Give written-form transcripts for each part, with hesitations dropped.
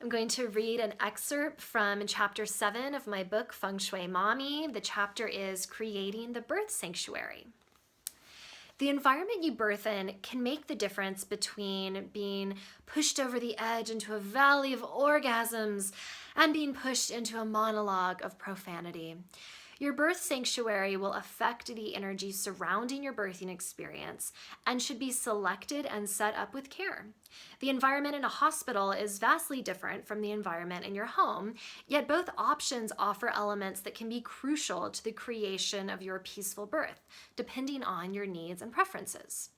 I'm going to read an excerpt from chapter 7 of my book, Feng Shui Mommy. The chapter is Creating the Birth Sanctuary. The environment you birth in can make the difference between being pushed over the edge into a valley of orgasms and being pushed into a monologue of profanity. Your birth sanctuary will affect the energy surrounding your birthing experience and should be selected and set up with care. The environment in a hospital is vastly different from the environment in your home, yet both options offer elements that can be crucial to the creation of your peaceful birth, depending on your needs and preferences.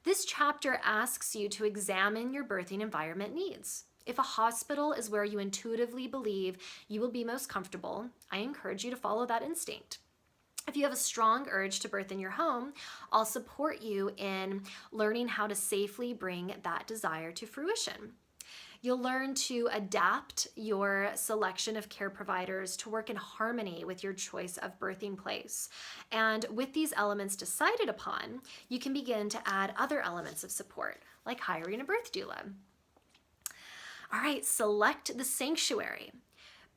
This chapter asks you to examine your birthing environment needs. If a hospital is where you intuitively believe you will be most comfortable, I encourage you to follow that instinct. If you have a strong urge to birth in your home, I'll support you in learning how to safely bring that desire to fruition. You'll learn to adapt your selection of care providers to work in harmony with your choice of birthing place. And with these elements decided upon, you can begin to add other elements of support, like hiring a birth doula. All right, select the sanctuary.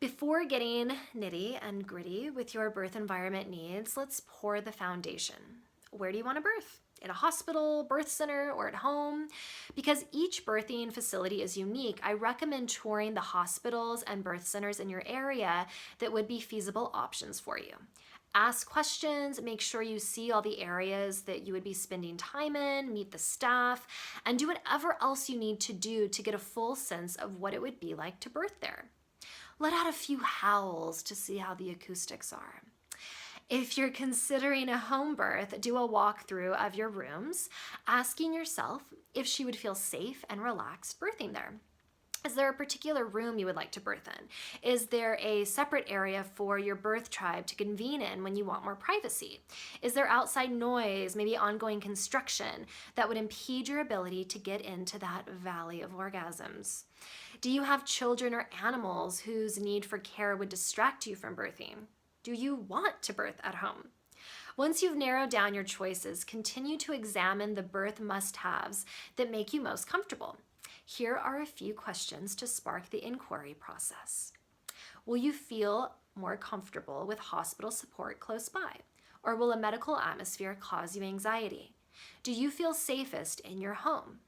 Before getting nitty and gritty with your birth environment needs, let's pour the foundation. Where do you want to birth? In a hospital, birth center, or at home? Because each birthing facility is unique, I recommend touring the hospitals and birth centers in your area that would be feasible options for you. Ask questions, make sure you see all the areas that you would be spending time in, meet the staff, and do whatever else you need to do to get a full sense of what it would be like to birth there. Let out a few howls to see how the acoustics are. If you're considering a home birth, do a walkthrough of your rooms, asking yourself if she would feel safe and relaxed birthing there. Is there a particular room you would like to birth in? Is there a separate area for your birth tribe to convene in when you want more privacy? Is there outside noise, maybe ongoing construction, that would impede your ability to get into that valley of orgasms? Do you have children or animals whose need for care would distract you from birthing? Do you want to birth at home? Once you've narrowed down your choices, continue to examine the birth must-haves that make you most comfortable. Here are a few questions to spark the inquiry process. Will you feel more comfortable with hospital support close by? Or will a medical atmosphere cause you anxiety? Do you feel safest in your home?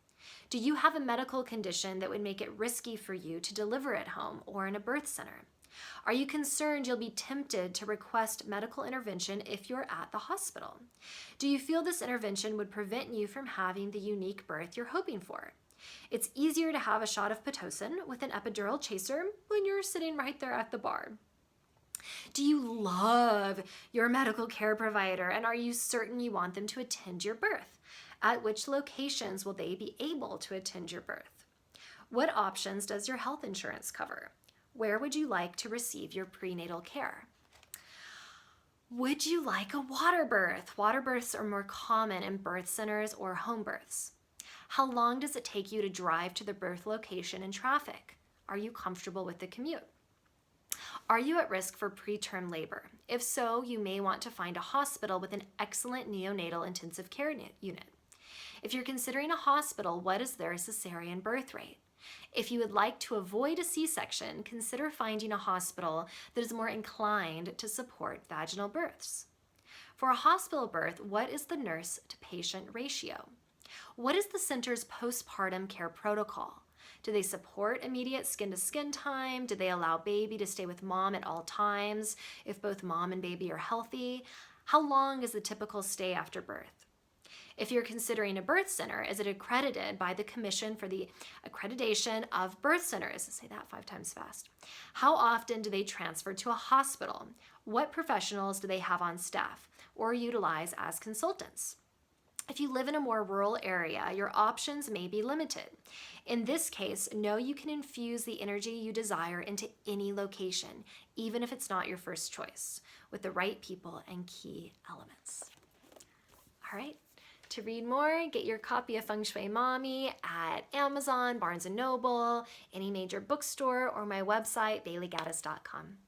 Do you have a medical condition that would make it risky for you to deliver at home or in a birth center? Are you concerned you'll be tempted to request medical intervention if you're at the hospital? Do you feel this intervention would prevent you from having the unique birth you're hoping for? It's easier to have a shot of Pitocin with an epidural chaser when you're sitting right there at the bar. Do you love your medical care provider, and are you certain you want them to attend your birth? At which locations will they be able to attend your birth? What options does your health insurance cover? Where would you like to receive your prenatal care? Would you like a water birth? Water births are more common in birth centers or home births. How long does it take you to drive to the birth location in traffic? Are you comfortable with the commute? Are you at risk for preterm labor? If so, you may want to find a hospital with an excellent neonatal intensive care unit. If you're considering a hospital, what is their cesarean birth rate? If you would like to avoid a C-section, consider finding a hospital that is more inclined to support vaginal births. For a hospital birth, what is the nurse-to-patient ratio? What is the center's postpartum care protocol? Do they support immediate skin-to-skin time? Do they allow baby to stay with mom at all times if both mom and baby are healthy? How long is the typical stay after birth? If you're considering a birth center, is it accredited by the Commission for the Accreditation of Birth Centers? Say that 5 times fast. How often do they transfer to a hospital? What professionals do they have on staff or utilize as consultants? If you live in a more rural area, your options may be limited. In this case, know you can infuse the energy you desire into any location, even if it's not your first choice, with the right people and key elements. All right. To read more, get your copy of Feng Shui Mommy at Amazon, Barnes & Noble, any major bookstore, or my website, baileygaddis.com.